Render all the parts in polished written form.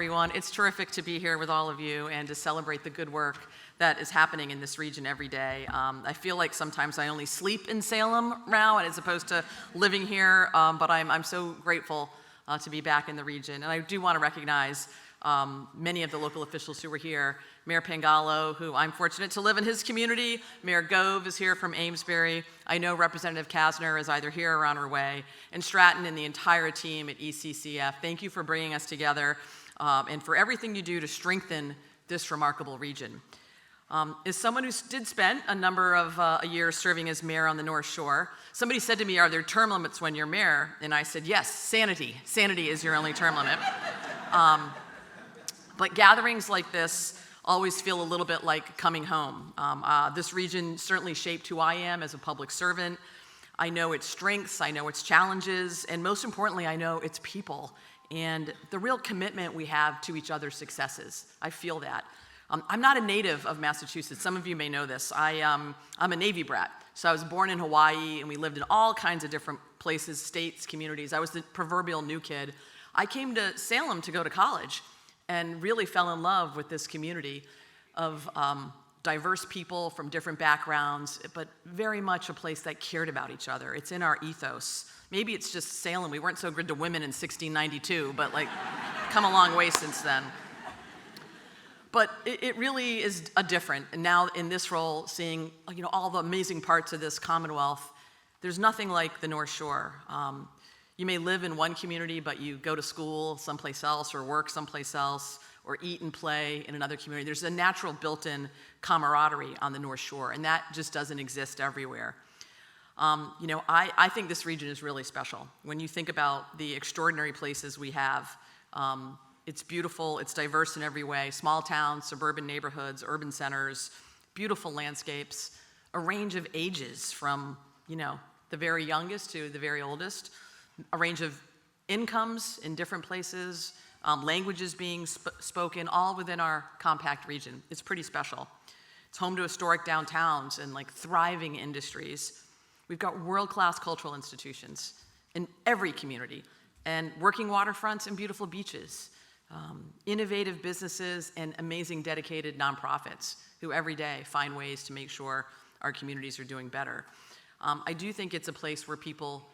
everyone. It's terrific to be here with all of you and to celebrate the good work that is happening in this region every day. I feel like sometimes I only sleep in Salem now as opposed to living here, but I'm so grateful to be back in the region. And I do want to recognize many of the local officials who were here. Mayor Pangallo, who I'm fortunate to live in his community. Mayor Gove is here from Amesbury. I know Representative Kasner is either here or on her way. And Stratton and the entire team at ECCF, thank you for bringing us together and for everything you do to strengthen this remarkable region. As someone who did spend a number of years serving as mayor on the North Shore, somebody said to me, are there term limits when you're mayor? And I said, yes, sanity. Sanity is your only term limit. But gatherings like this always feel a little bit like coming home. This region certainly shaped who I am as a public servant. I know its strengths, I know its challenges, and most importantly, I know its people and the real commitment we have to each other's successes. I feel that. I'm not a native of Massachusetts. Some of you may know this. I'm a Navy brat. So I was born in Hawaii, and we lived in all kinds of different places, states, communities. I was the proverbial new kid. I came to Salem to go to college and really fell in love with this community of diverse people from different backgrounds, but very much a place that cared about each other. It's in our ethos. Maybe it's just Salem. We weren't so good to women in 1692, but like, come a long way since then. But it really is a different, and now in this role, seeing all the amazing parts of this Commonwealth, there's nothing like the North Shore. You may live in one community, but you go to school someplace else or work someplace else or eat and play in another community. There's a natural built-in camaraderie on the North Shore, and that just doesn't exist everywhere. I think this region is really special. When you think about the extraordinary places we have, it's beautiful, it's diverse in every way. Small towns, suburban neighborhoods, urban centers, beautiful landscapes, a range of ages from, the very youngest to the very oldest, a range of incomes in different places, languages being spoken, all within our compact region. It's pretty special. It's home to historic downtowns and thriving industries. We've got world-class cultural institutions in every community and working waterfronts and beautiful beaches. Innovative businesses and amazing dedicated nonprofits who every day find ways to make sure our communities are doing better. I do think it's a place where people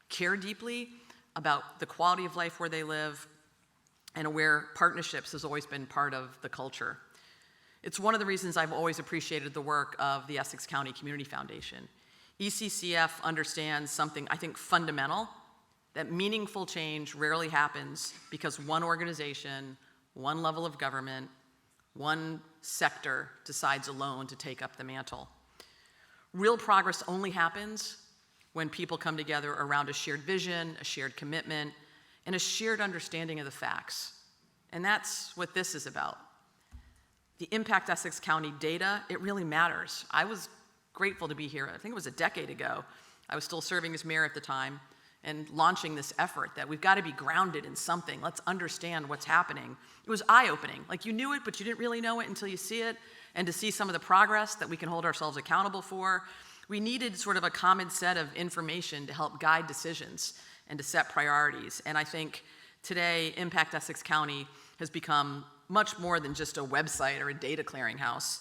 care deeply about the quality of life where they live and where partnerships has always been part of the culture. It's one of the reasons I've always appreciated the work of the Essex County Community Foundation. ECCF understands something I think fundamental, that meaningful change rarely happens because one organization, one level of government, one sector decides alone to take up the mantle. Real progress only happens when people come together around a shared vision, a shared commitment, and a shared understanding of the facts. And that's what this is about. The Impact Essex County data, it really matters. I was grateful to be here, I think it was a decade ago. I was still serving as mayor at the time and launching this effort that we've got to be grounded in something. Let's understand what's happening. It was eye-opening. You knew it, but you didn't really know it until you see it. And to see some of the progress that we can hold ourselves accountable for, we needed sort of a common set of information to help guide decisions and to set priorities. And I think today, Impact Essex County has become much more than just a website or a data clearinghouse.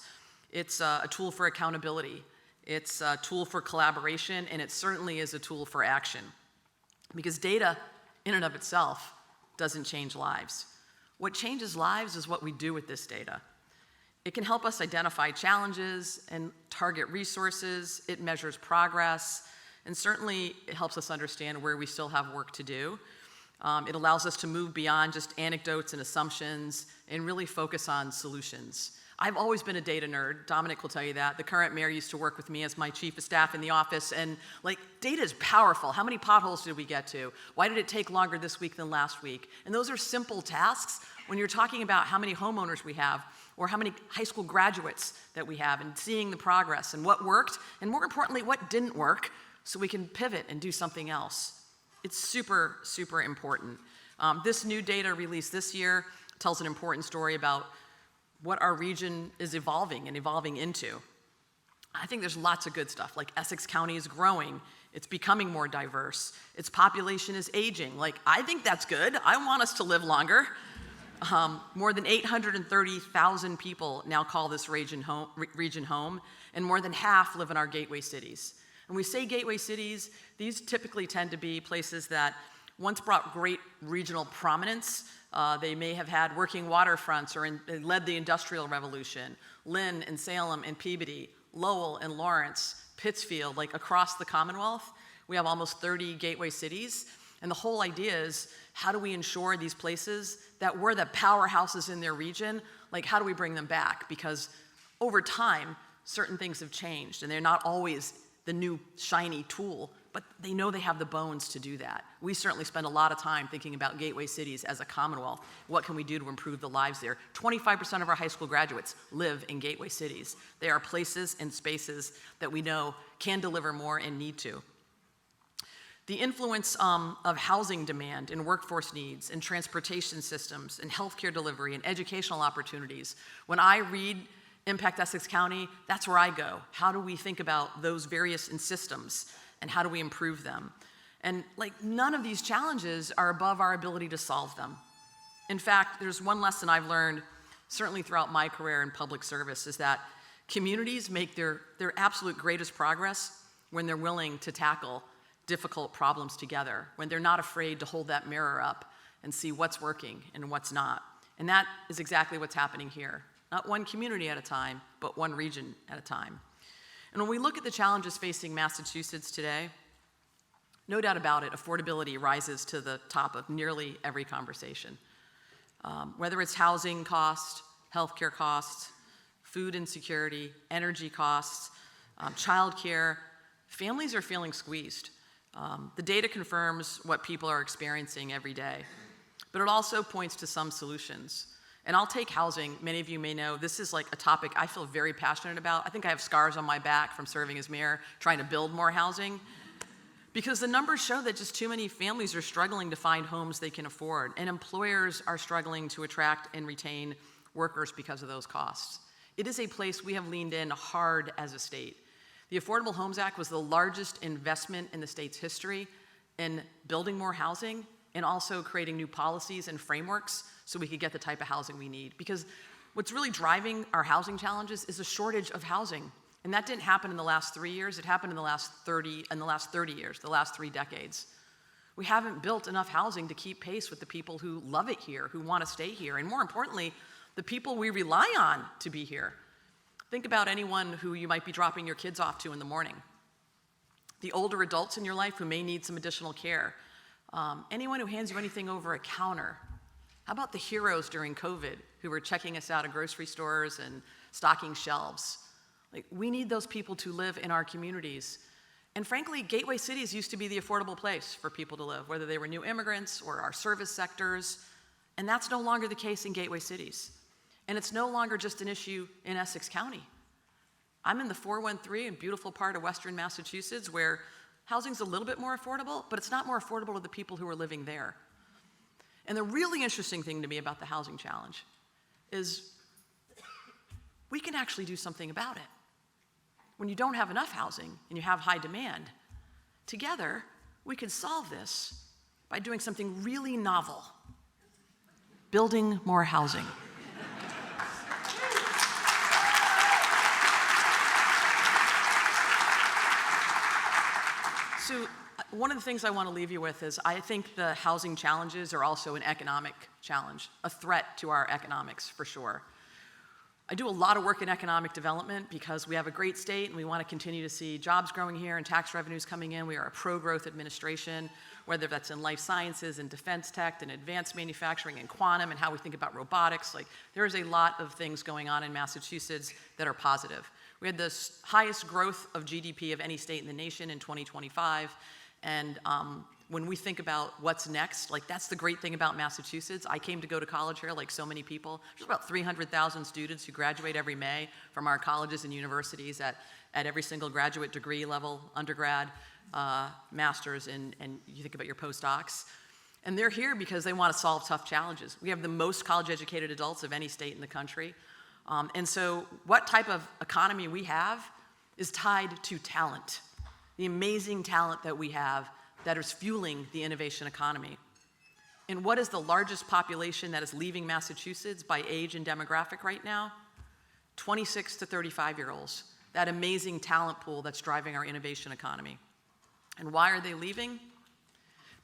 It's a tool for accountability. It's a tool for collaboration, and it certainly is a tool for action. Because data, in and of itself, doesn't change lives. What changes lives is what we do with this data. It can help us identify challenges and target resources. It measures progress, and certainly it helps us understand where we still have work to do. It allows us to move beyond just anecdotes and assumptions and really focus on solutions. I've always been a data nerd. Dominic will tell you that. The current mayor used to work with me as my chief of staff in the office, and data is powerful. How many potholes did we get to? Why did it take longer this week than last week? And those are simple tasks when you're talking about how many homeowners we have or how many high school graduates that we have and seeing the progress and what worked, and more importantly, what didn't work, so we can pivot and do something else. It's super, super important. This new data released this year tells an important story about what our region is evolving into. I think there's lots of good stuff, like Essex County is growing, it's becoming more diverse, its population is aging. I think that's good. I want us to live longer. More than 830,000 people now call this region home, and more than half live in our gateway cities. When we say gateway cities, these typically tend to be places that once brought great regional prominence. They may have had working waterfronts or led the Industrial Revolution. Lynn and Salem and Peabody, Lowell and Lawrence, Pittsfield, like across the Commonwealth, we have almost 30 gateway cities. And the whole idea is, how do we ensure these places that were the powerhouses in their region, like how do we bring them back? Because over time, certain things have changed, and they're not always the new shiny tool, but they know they have the bones to do that. We certainly spend a lot of time thinking about gateway cities as a Commonwealth. What can we do to improve the lives there? 25% of our high school graduates live in gateway cities. They are places and spaces that we know can deliver more and need to. The influence of housing demand and workforce needs and transportation systems and healthcare delivery and educational opportunities. When I read Impact Essex County, that's where I go. How do we think about those various systems and how do we improve them? And like none of these challenges are above our ability to solve them. In fact, there's one lesson I've learned, certainly throughout my career in public service, is that communities make their absolute greatest progress when they're willing to tackle difficult problems together, when they're not afraid to hold that mirror up and see what's working and what's not. And that is exactly what's happening here. Not one community at a time, but one region at a time. And when we look at the challenges facing Massachusetts today, no doubt about it, affordability rises to the top of nearly every conversation. Whether it's housing costs, healthcare costs, food insecurity, energy costs, childcare, families are feeling squeezed. The data confirms what people are experiencing every day, but it also points to some solutions. And I'll take housing. Many of you may know this is like a topic I feel very passionate about. I think I have scars on my back from serving as mayor, trying to build more housing, because the numbers show that just too many families are struggling to find homes they can afford, and employers are struggling to attract and retain workers because of those costs. It is a place we have leaned in hard as a state. The Affordable Homes Act was the largest investment in the state's history in building more housing and also creating new policies and frameworks so we could get the type of housing we need. Because what's really driving our housing challenges is a shortage of housing. And that didn't happen in the last 3 years, it happened in the last 30 years, the last 3 decades. We haven't built enough housing to keep pace with the people who love it here, who want to stay here, and more importantly, the people we rely on to be here. Think about anyone who you might be dropping your kids off to in the morning. The older adults in your life who may need some additional care. Anyone who hands you anything over a counter. How about the heroes during COVID who were checking us out at grocery stores and stocking shelves? Like, we need those people to live in our communities. And frankly, gateway cities used to be the affordable place for people to live, whether they were new immigrants or our service sectors. And that's no longer the case in gateway cities. And it's no longer just an issue in Essex County. I'm in the 413, a beautiful part of Western Massachusetts, where housing's a little bit more affordable, but it's not more affordable to the people who are living there. And the really interesting thing to me about the housing challenge is we can actually do something about it. When you don't have enough housing and you have high demand, together we can solve this by doing something really novel: building more housing. So one of the things I want to leave you with is I think the housing challenges are also an economic challenge, a threat to our economics for sure. I do a lot of work in economic development because we have a great state and we want to continue to see jobs growing here and tax revenues coming in. We are a pro-growth administration, whether that's in life sciences and defense tech and advanced manufacturing and quantum and how we think about robotics. Like, there is a lot of things going on in Massachusetts that are positive. We had the highest growth of GDP of any state in the nation in 2025. And when we think about what's next, like, that's the great thing about Massachusetts. I came to go to college here like so many people. There's about 300,000 students who graduate every May from our colleges and universities at every single graduate degree level, undergrad, master's, and you think about your postdocs. And they're here because they want to solve tough challenges. We have the most college-educated adults of any state in the country. And so what type of economy we have is tied to talent, the amazing talent that we have that is fueling the innovation economy. And what is the largest population that is leaving Massachusetts by age and demographic right now? 26 to 35-year-olds, that amazing talent pool that's driving our innovation economy. And why are they leaving?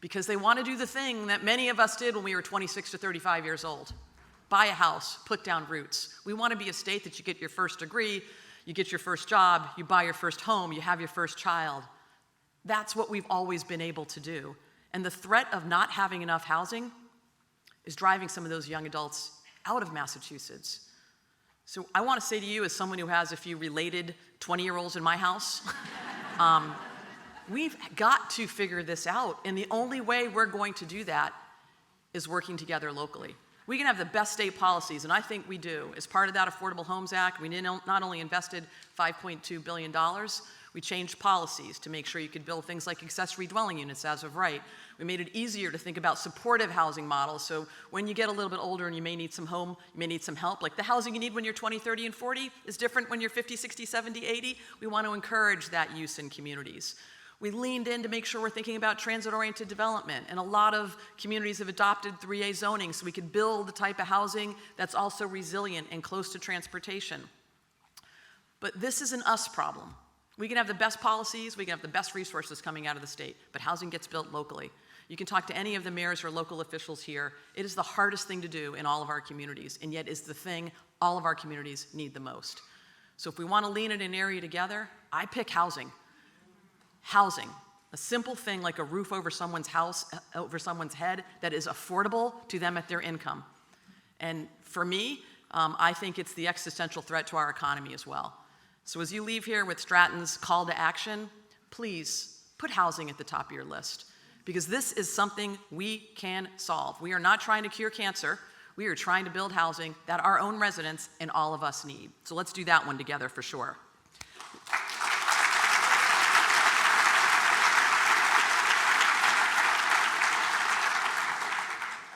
Because they want to do the thing that many of us did when we were 26 to 35 years old. Buy a house, put down roots. We want to be a state that you get your first degree, you get your first job, you buy your first home, you have your first child. That's what we've always been able to do. And the threat of not having enough housing is driving some of those young adults out of Massachusetts. So I want to say to you, as someone who has a few related 20-year-olds in my house, we've got to figure this out. And the only way we're going to do that is working together locally. We can have the best state policies, and I think we do. As part of that Affordable Homes Act, we not only invested $5.2 billion, we changed policies to make sure you could build things like accessory dwelling units as of right. We made it easier to think about supportive housing models, so when you get a little bit older and you may need some home, you may need some help, like the housing you need when you're 20, 30, and 40 is different when you're 50, 60, 70, 80. We want to encourage that use in communities. We leaned in to make sure we're thinking about transit-oriented development, and a lot of communities have adopted 3A zoning so we could build the type of housing that's also resilient and close to transportation. But this is an us problem. We can have the best policies, we can have the best resources coming out of the state, but housing gets built locally. You can talk to any of the mayors or local officials here. It is the hardest thing to do in all of our communities, and yet is the thing all of our communities need the most. So if we want to lean in an area together, I pick housing. Housing, a simple thing like a roof over someone's house, over someone's head that is affordable to them at their income. And for me, I think it's the existential threat to our economy as well. So as you leave here with Stratton's call to action, please put housing at the top of your list, because this is something we can solve. We are not trying to cure cancer. We are trying to build housing that our own residents and all of us need. So let's do that one together for sure.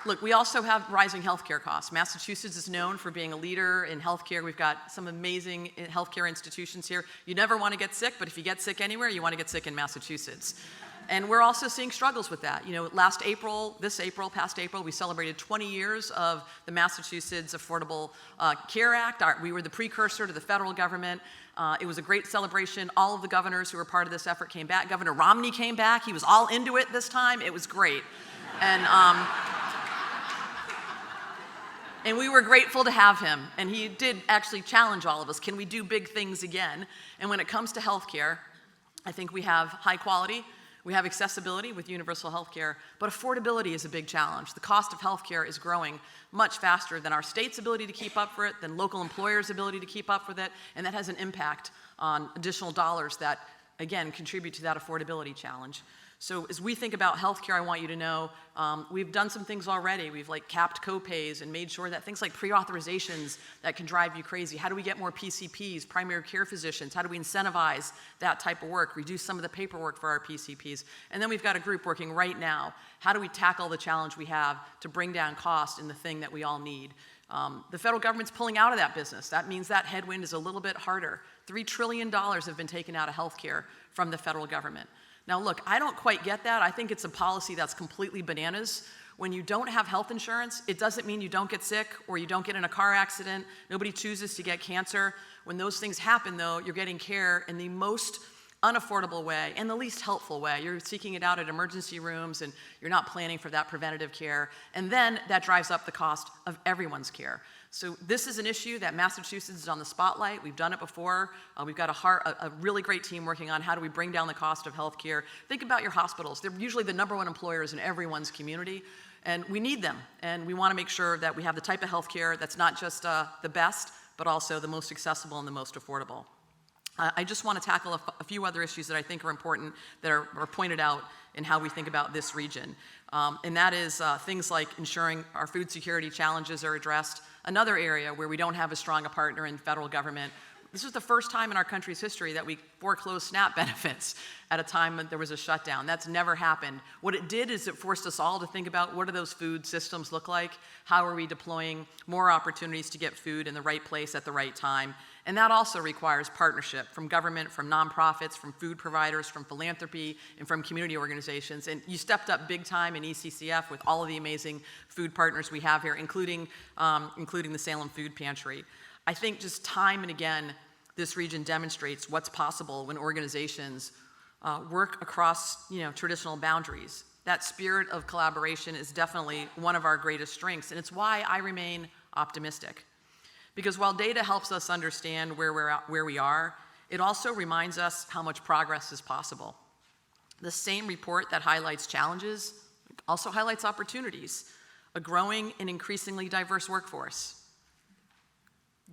Look, we also have rising healthcare costs. Massachusetts is known for being a leader in healthcare. We've got some amazing healthcare institutions here. You never want to get sick, but if you get sick anywhere, you want to get sick in Massachusetts. And we're also seeing struggles with that. You know, past April, we celebrated 20 years of the Massachusetts Affordable Care Act. We were the precursor to the federal government. It was a great celebration. All of the governors who were part of this effort came back. Governor Romney came back. He was all into it this time. It was great. And we were grateful to have him, and he did actually challenge all of us. Can we do big things again? And when it comes to healthcare, I think we have high quality, we have accessibility with universal healthcare, but affordability is a big challenge. The cost of healthcare is growing much faster than our state's ability to keep up for it, than local employers' ability to keep up with it, and that has an impact on additional dollars that, again, contribute to that affordability challenge. So as we think about healthcare, I want you to know we've done some things already. We've capped co-pays and made sure that things like pre-authorizations that can drive you crazy. How do we get more PCPs, primary care physicians? How do we incentivize that type of work, reduce some of the paperwork for our PCPs? And then we've got a group working right now. How do we tackle the challenge we have to bring down cost in the thing that we all need? The federal government's pulling out of that business. That means that headwind is a little bit harder. $3 trillion have been taken out of healthcare from the federal government. Now look, I don't quite get that. I think it's a policy that's completely bananas. When you don't have health insurance, it doesn't mean you don't get sick or you don't get in a car accident. Nobody chooses to get cancer. When those things happen though, you're getting care in the most unaffordable way and the least helpful way. You're seeking it out at emergency rooms and you're not planning for that preventative care. And then that drives up the cost of everyone's care. So this is an issue that Massachusetts is on the spotlight. We've done it before. We've got a really great team working on how do we bring down the cost of healthcare. Think about your hospitals. They're usually the #1 employers in everyone's community, and we need them. And we want to make sure that we have the type of healthcare that's not just the best, but also the most accessible and the most affordable. I just want to tackle a few other issues that I think are important that are pointed out in how we think about this region. And that is things like ensuring our food security challenges are addressed. Another area where we don't have as strong a partner in federal government, This was the first time in our country's history that we foreclosed SNAP benefits at a time when there was a shutdown. That's never happened. What it did is it forced us all to think about what do those food systems look like? How are we deploying more opportunities to get food in the right place at the right time? And that also requires partnership from government, from nonprofits, from food providers, from philanthropy, and from community organizations. And you stepped up big time in ECCF with all of the amazing food partners we have here, including the Salem Food Pantry. I think just time and again, this region demonstrates what's possible when organizations work across traditional boundaries. That spirit of collaboration is definitely one of our greatest strengths, and it's why I remain optimistic. Because while data helps us understand where we are, it also reminds us how much progress is possible. The same report that highlights challenges also highlights opportunities. A growing and increasingly diverse workforce.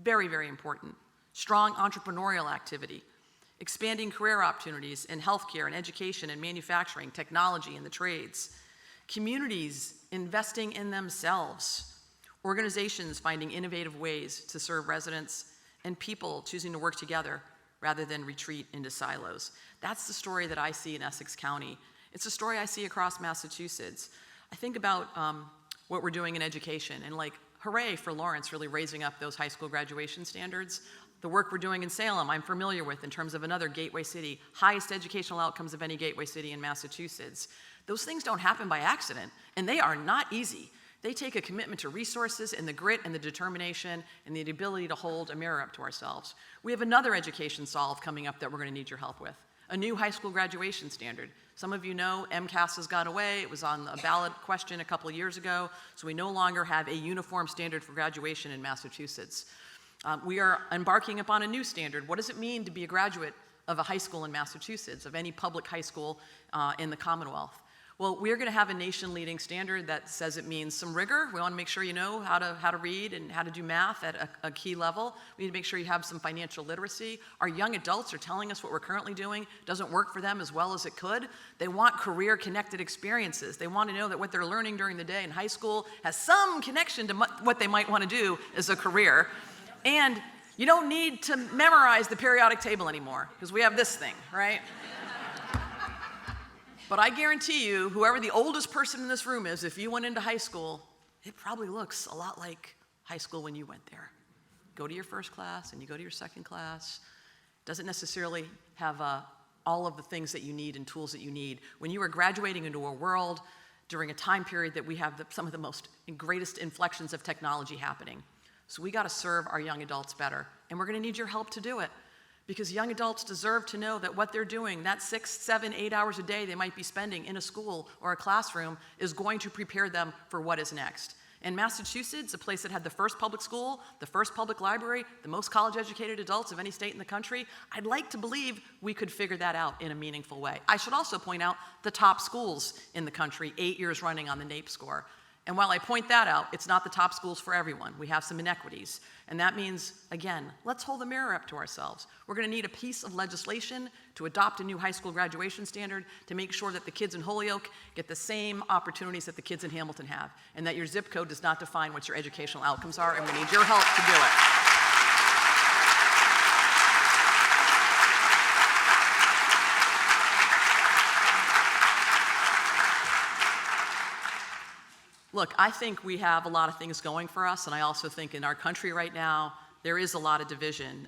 Very, very important. Strong entrepreneurial activity. Expanding career opportunities in healthcare and education and manufacturing, technology and the trades. Communities investing in themselves. Organizations finding innovative ways to serve residents, and people choosing to work together rather than retreat into silos. That's the story that I see in Essex County. It's a story I see across Massachusetts. I think about what we're doing in education, and hooray for Lawrence really raising up those high school graduation standards. The work we're doing in Salem, I'm familiar with in terms of another gateway city, highest educational outcomes of any gateway city in Massachusetts. Those things don't happen by accident, and they are not easy. They take a commitment to resources and the grit and the determination and the ability to hold a mirror up to ourselves. We have another education solve coming up that we're going to need your help with. A new high school graduation standard. Some of you know MCAS has gone away. It was on a ballot question a couple of years ago, so we no longer have a uniform standard for graduation in Massachusetts. We are embarking upon a new standard. What does it mean to be a graduate of a high school in Massachusetts, of any public high school in the Commonwealth? Well, we're going to have a nation-leading standard that says it means some rigor. We want to make sure you know how to read and how to do math at a key level. We need to make sure you have some financial literacy. Our young adults are telling us what we're currently doing doesn't work for them as well as it could. They want career-connected experiences. They want to know that what they're learning during the day in high school has some connection to what they might want to do as a career. And you don't need to memorize the periodic table anymore, because we have this thing, right? But I guarantee you, whoever the oldest person in this room is, if you went into high school, it probably looks a lot like high school when you went there. Go to your first class and you go to your second class. Doesn't necessarily have all of the things that you need and tools that you need. When you are graduating into a world during a time period that we have some of the most and greatest inflections of technology happening. So we got to serve our young adults better, and we're going to need your help to do it. Because young adults deserve to know that what they're doing, that 6, 7, 8 hours a day they might be spending in a school or a classroom, is going to prepare them for what is next. In Massachusetts, a place that had the first public school, the first public library, the most college-educated adults of any state in the country, I'd like to believe we could figure that out in a meaningful way. I should also point out the top schools in the country, 8 years running on the NAEP score. And while I point that out, it's not the top schools for everyone. We have some inequities. And that means, again, let's hold the mirror up to ourselves. We're going to need a piece of legislation to adopt a new high school graduation standard to make sure that the kids in Holyoke get the same opportunities that the kids in Hamilton have, and that your zip code does not define what your educational outcomes are, and we need your help to do it. Look, I think we have a lot of things going for us, and I also think in our country right now, there is a lot of division.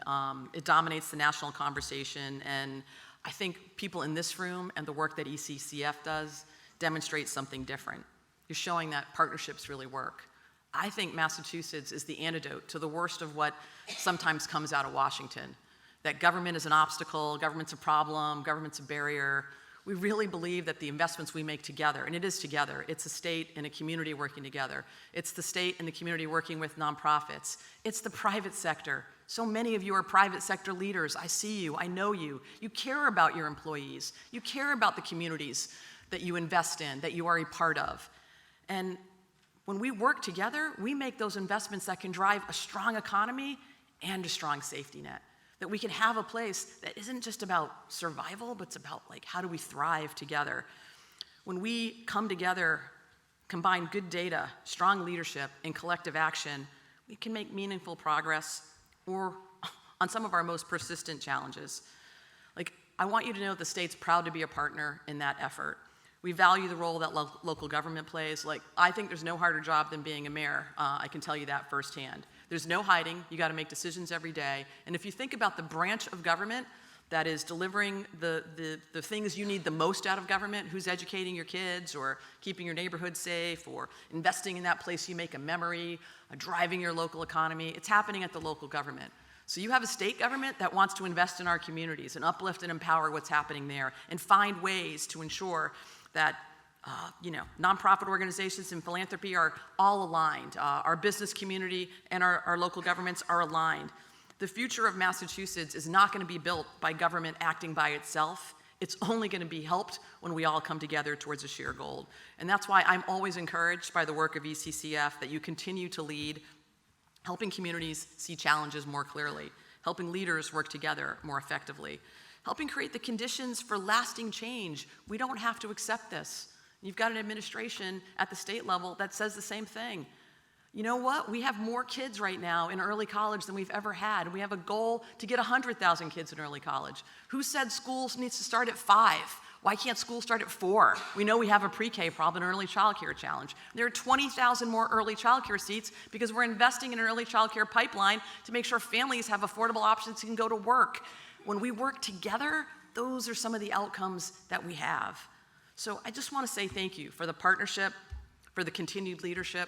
It dominates the national conversation, and I think people in this room and the work that ECCF does demonstrates something different. You're showing that partnerships really work. I think Massachusetts is the antidote to the worst of what sometimes comes out of Washington, that government is an obstacle, government's a problem, government's a barrier. We really believe that the investments we make together, and it is together, it's a state and a community working together. It's the state and the community working with nonprofits. It's the private sector. So many of you are private sector leaders. I see you, I know you. You care about your employees. You care about the communities that you invest in, that you are a part of. And when we work together, we make those investments that can drive a strong economy and a strong safety net. That we can have a place that isn't just about survival, but it's about how do we thrive together. When we come together, combine good data, strong leadership, and collective action, we can make meaningful progress or on some of our most persistent challenges. Like, I want you to know the state's proud to be a partner in that effort. We value the role that local government plays. Like, I think there's no harder job than being a mayor. I can tell you that firsthand. There's no hiding. You got to make decisions every day. And if you think about the branch of government that is delivering the things you need the most out of government, who's educating your kids or keeping your neighborhood safe or investing in that place you make a memory, driving your local economy, it's happening at the local government. So you have a state government that wants to invest in our communities and uplift and empower what's happening there and find ways to ensure that nonprofit organizations and philanthropy are all aligned. Our business community and our local governments are aligned. The future of Massachusetts is not going to be built by government acting by itself. It's only going to be helped when we all come together towards a shared goal. And that's why I'm always encouraged by the work of ECCF that you continue to lead, helping communities see challenges more clearly, helping leaders work together more effectively, helping create the conditions for lasting change. We don't have to accept this. You've got an administration at the state level that says the same thing. You know what? We have more kids right now in early college than we've ever had. We have a goal to get 100,000 kids in early college. Who said schools needs to start at 5? Why can't school start at 4? We know we have a pre-K problem, an early child care challenge. There are 20,000 more early child care seats because we're investing in an early child care pipeline to make sure families have affordable options and can go to work. When we work together, those are some of the outcomes that we have. So I just want to say thank you for the partnership, for the continued leadership,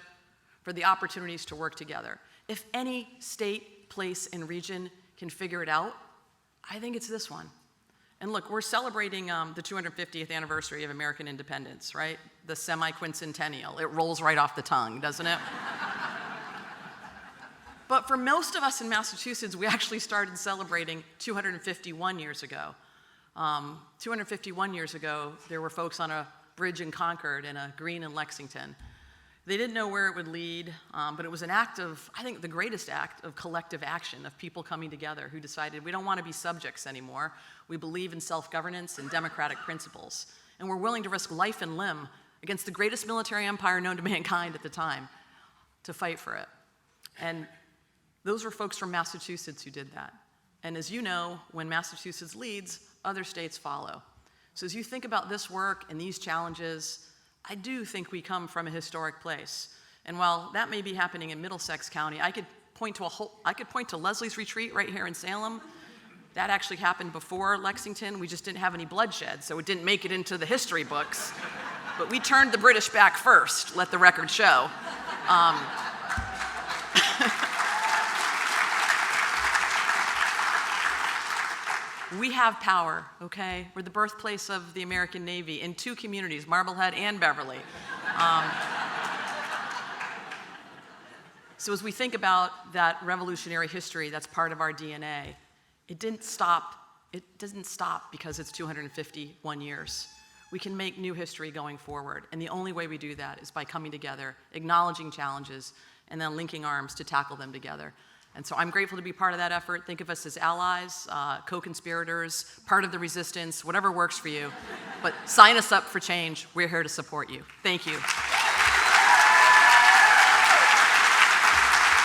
for the opportunities to work together. If any state, place, and region can figure it out, I think it's this one. And look, we're celebrating the 250th anniversary of American independence, right? The semi-quincentennial. It rolls right off the tongue, doesn't it? But for most of us in Massachusetts, we actually started celebrating 251 years ago. 251 years ago, there were folks on a bridge in Concord and a green in Lexington. They didn't know where it would lead, but it was an act of, I think, the greatest act of collective action, of people coming together who decided we don't want to be subjects anymore. We believe in self-governance and democratic principles, and we're willing to risk life and limb against the greatest military empire known to mankind at the time to fight for it. And those were folks from Massachusetts who did that. And as you know, when Massachusetts leads, other states follow. So as you think about this work and these challenges, I do think we come from a historic place. And while that may be happening in Middlesex County, I could point to Leslie's Retreat right here in Salem. That actually happened before Lexington. We just didn't have any bloodshed, so it didn't make it into the history books. But we turned the British back first, let the record show. We have power, okay? We're the birthplace of the American Navy in 2 communities, Marblehead and Beverly. So as we think about that revolutionary history that's part of our DNA, it doesn't stop because it's 251 years. We can make new history going forward, and the only way we do that is by coming together, acknowledging challenges, and then linking arms to tackle them together. And so I'm grateful to be part of that effort. Think of us as allies, co-conspirators, part of the resistance, whatever works for you. But sign us up for change. We're here to support you. Thank you.